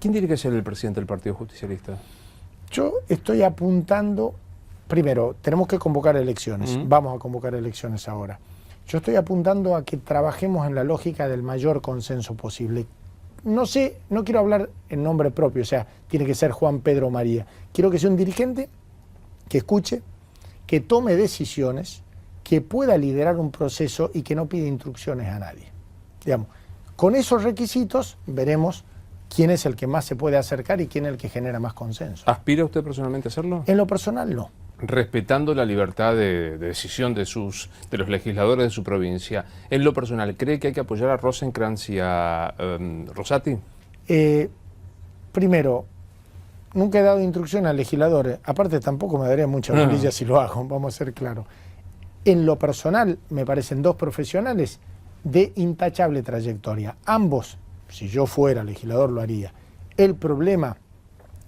¿Quién tiene que ser el presidente del Partido Justicialista? Yo estoy apuntando, primero, tenemos que convocar elecciones, vamos a convocar elecciones ahora. Yo estoy apuntando a que trabajemos en la lógica del mayor consenso posible. No sé, no quiero hablar en nombre propio, o sea, tiene que ser Juan Pedro María. Quiero que sea un dirigente que escuche, que tome decisiones, que pueda liderar un proceso y que no pida instrucciones a nadie. Digamos, con esos requisitos veremos quién es el que más se puede acercar y quién es el que genera más consenso. ¿Aspira usted personalmente a hacerlo? En lo personal, no. Respetando la libertad de decisión de los legisladores de su provincia, en lo personal, ¿cree que hay que apoyar a Rosenkrantz y a Rosati? Primero, nunca he dado instrucción a legisladores, aparte tampoco me daría mucha bolilla si lo hago, vamos a ser claros. En lo personal, me parecen dos profesionales de intachable trayectoria. Ambos, si yo fuera legislador, lo haría. El problema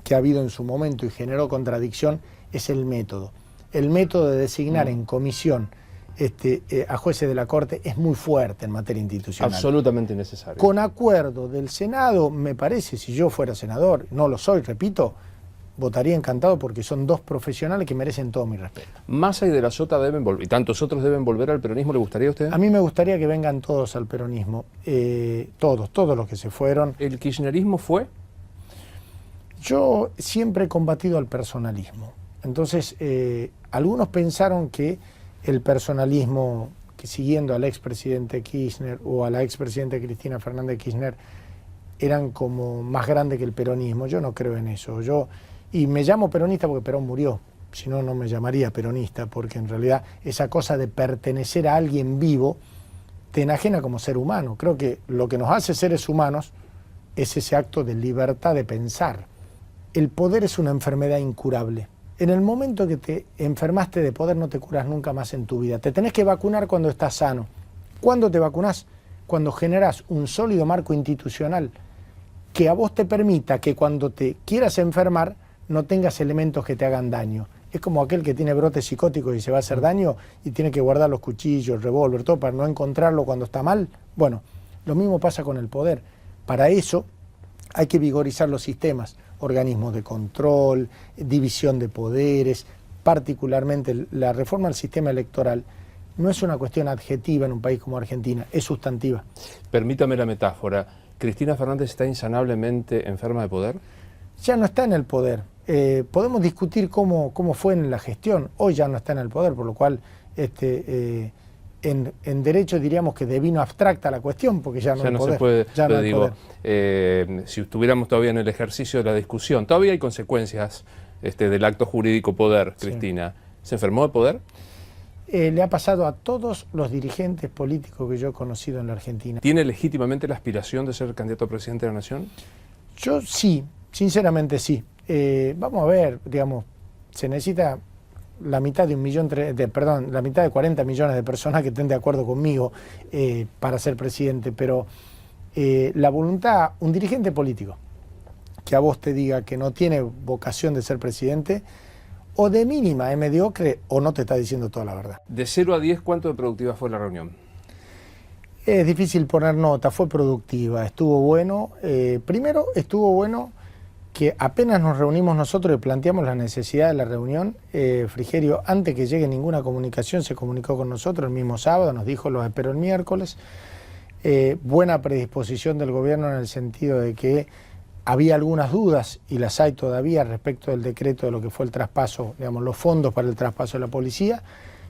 que ha habido en su momento y generó contradicción es el método. El método de designar en comisión a jueces de la Corte es muy fuerte en materia institucional. Absolutamente innecesario. Con acuerdo del Senado, me parece, si yo fuera senador, no lo soy, repito, votaría encantado porque son dos profesionales que merecen todo mi respeto. Massa y de la Sota deben volver, y tantos otros deben volver al peronismo, ¿le gustaría a usted? A mí me gustaría que vengan todos al peronismo, todos los que se fueron. ¿El kirchnerismo fue? Yo siempre he combatido al personalismo. Entonces, algunos pensaron que el personalismo, que siguiendo al expresidente Kirchner o a la expresidenta Cristina Fernández de Kirchner, eran como más grandes que el peronismo. Yo no creo en eso. Y me llamo peronista porque Perón murió. Si no, no me llamaría peronista, porque en realidad esa cosa de pertenecer a alguien vivo te enajena como ser humano. Creo que lo que nos hace seres humanos es ese acto de libertad de pensar. El poder es una enfermedad incurable. En el momento que te enfermaste de poder no te curas nunca más en tu vida. Te tenés que vacunar cuando estás sano. ¿Cuándo te vacunás? Cuando generás un sólido marco institucional que a vos te permita que cuando te quieras enfermar no tengas elementos que te hagan daño. Es como aquel que tiene brotes psicóticos y se va a hacer daño y tiene que guardar los cuchillos, el revólver, todo para no encontrarlo cuando está mal. Bueno, lo mismo pasa con el poder. Para eso hay que vigorizar los sistemas, organismos de control, división de poderes, particularmente la reforma del sistema electoral. No es una cuestión adjetiva en un país como Argentina, es sustantiva. Permítame la metáfora, ¿Cristina Fernández está insanablemente enferma de poder? Ya no está en el poder. Podemos discutir cómo fue en la gestión, hoy ya no está en el poder, por lo cual en derecho diríamos que devino abstracta la cuestión, porque ya no hay poder. Se puede, ya no hay digo, poder. Si estuviéramos todavía en el ejercicio de la discusión, todavía hay consecuencias del acto jurídico poder, Cristina. Sí. ¿Se enfermó de poder? Le ha pasado a todos los dirigentes políticos que yo he conocido en la Argentina. ¿Tiene legítimamente la aspiración de ser candidato a presidente de la Nación? Yo sí, sinceramente sí. Vamos a ver, digamos, se necesita la mitad de la mitad de 40 millones de personas que estén de acuerdo conmigo para ser presidente, pero la voluntad, un dirigente político que a vos te diga que no tiene vocación de ser presidente, o de mínima es mediocre o no te está diciendo toda la verdad. De 0 a 10, ¿cuánto de productiva fue la reunión? Es difícil poner nota, fue productiva, estuvo bueno. Primero estuvo bueno que apenas nos reunimos nosotros y planteamos la necesidad de la reunión, Frigerio, antes que llegue ninguna comunicación, se comunicó con nosotros el mismo sábado, nos dijo lo espero el miércoles. Buena predisposición del gobierno en el sentido de que había algunas dudas, y las hay todavía, respecto del decreto de lo que fue el traspaso, digamos, los fondos para el traspaso de la policía.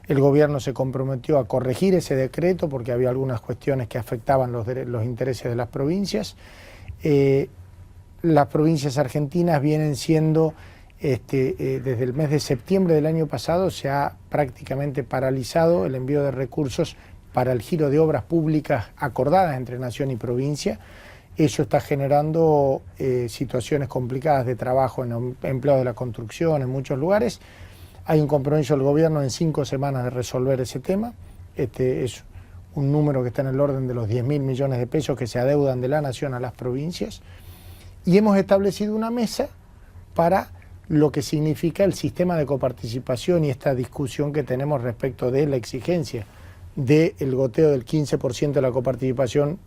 El gobierno se comprometió a corregir ese decreto porque había algunas cuestiones que afectaban los intereses de las provincias. Las provincias argentinas vienen siendo, desde el mes de septiembre del año pasado, se ha prácticamente paralizado el envío de recursos para el giro de obras públicas acordadas entre nación y provincia. Eso está generando situaciones complicadas de trabajo en empleados de la construcción en muchos lugares. Hay un compromiso del gobierno en 5 semanas de resolver ese tema. Es un número que está en el orden de los 10.000 millones de pesos que se adeudan de la nación a las provincias. Y hemos establecido una mesa para lo que significa el sistema de coparticipación y esta discusión que tenemos respecto de la exigencia del goteo del 15% de la coparticipación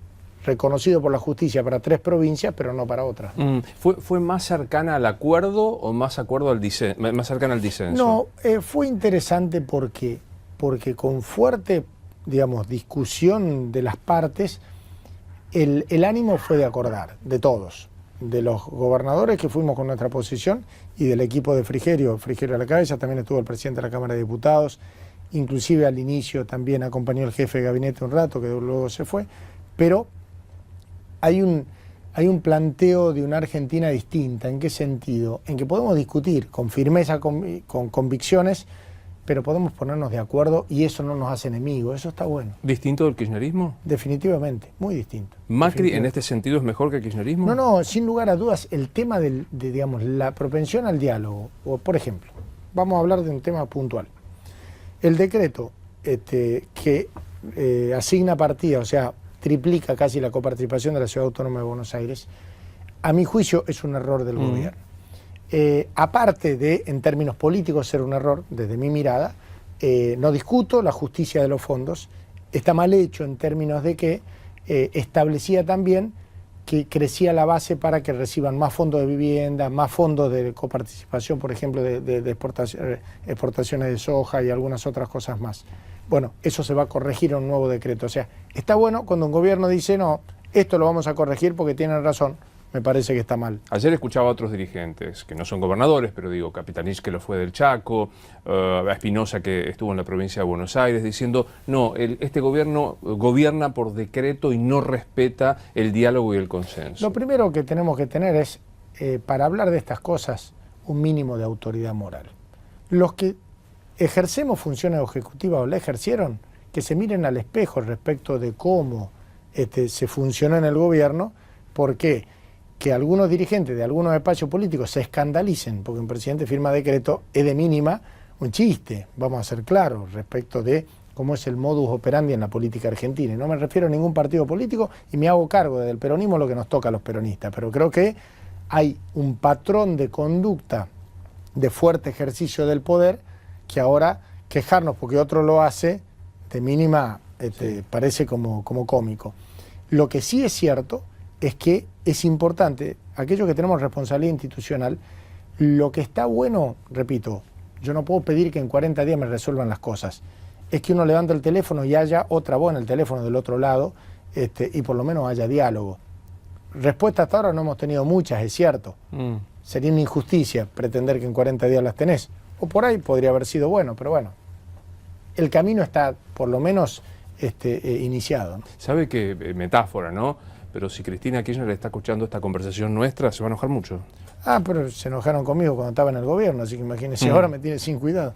reconocido por la justicia para 3 provincias, pero no para otras. ¿Fue más cercana al acuerdo o más cercana al disenso? No, fue interesante porque con fuerte, digamos, discusión de las partes, el ánimo fue de acordar, de todos, de los gobernadores que fuimos con nuestra posición y del equipo de Frigerio a la cabeza, también estuvo el presidente de la Cámara de Diputados, inclusive al inicio también acompañó el jefe de gabinete un rato, que luego se fue, pero hay un planteo de una Argentina distinta. ¿En qué sentido? En que podemos discutir con firmeza, con convicciones, pero podemos ponernos de acuerdo y eso no nos hace enemigos, eso está bueno. ¿Distinto del kirchnerismo? Definitivamente, muy distinto. ¿Macri en este sentido es mejor que el kirchnerismo? No, sin lugar a dudas, el tema de digamos, la propensión al diálogo, o por ejemplo, vamos a hablar de un tema puntual. El decreto que asigna partida, o sea, triplica casi la coparticipación de la Ciudad Autónoma de Buenos Aires, a mi juicio es un error del gobierno. Aparte de, en términos políticos, ser un error, desde mi mirada, no discuto la justicia de los fondos, está mal hecho en términos de que establecía también que crecía la base para que reciban más fondos de vivienda, más fondos de coparticipación, por ejemplo, de exportaciones de soja y algunas otras cosas más. Bueno, eso se va a corregir en un nuevo decreto. O sea, está bueno cuando un gobierno dice, no, esto lo vamos a corregir porque tienen razón. Me parece que está mal. Ayer escuchaba a otros dirigentes, que no son gobernadores, pero digo, Capitanich, que lo fue del Chaco, a Espinosa, que estuvo en la provincia de Buenos Aires, diciendo, no, este gobierno gobierna por decreto y no respeta el diálogo y el consenso. Lo primero que tenemos que tener es, para hablar de estas cosas, un mínimo de autoridad moral. Los que ejercemos funciones ejecutivas o la ejercieron, que se miren al espejo respecto de cómo se funcionó en el gobierno, ¿por qué? Que algunos dirigentes de algunos espacios políticos se escandalicen porque un presidente firma decreto es de mínima un chiste, vamos a ser claros, respecto de cómo es el modus operandi en la política argentina. Y no me refiero a ningún partido político y me hago cargo del peronismo lo que nos toca a los peronistas, pero creo que hay un patrón de conducta de fuerte ejercicio del poder que ahora quejarnos porque otro lo hace, de mínima parece como cómico. Lo que sí es cierto es que es importante, aquellos que tenemos responsabilidad institucional, lo que está bueno, repito, yo no puedo pedir que en 40 días me resuelvan las cosas, es que uno levante el teléfono y haya otra voz en el teléfono del otro lado y por lo menos haya diálogo. Respuestas hasta ahora no hemos tenido muchas, es cierto. Sería una injusticia pretender que en 40 días las tenés, o por ahí podría haber sido bueno, pero bueno, el camino está por lo menos iniciado, ¿no? Sabe que metáfora, ¿no? Pero si Cristina Kirchner está escuchando esta conversación nuestra, se va a enojar mucho. Pero se enojaron conmigo cuando estaba en el gobierno, así que imagínense, ahora me tiene sin cuidado.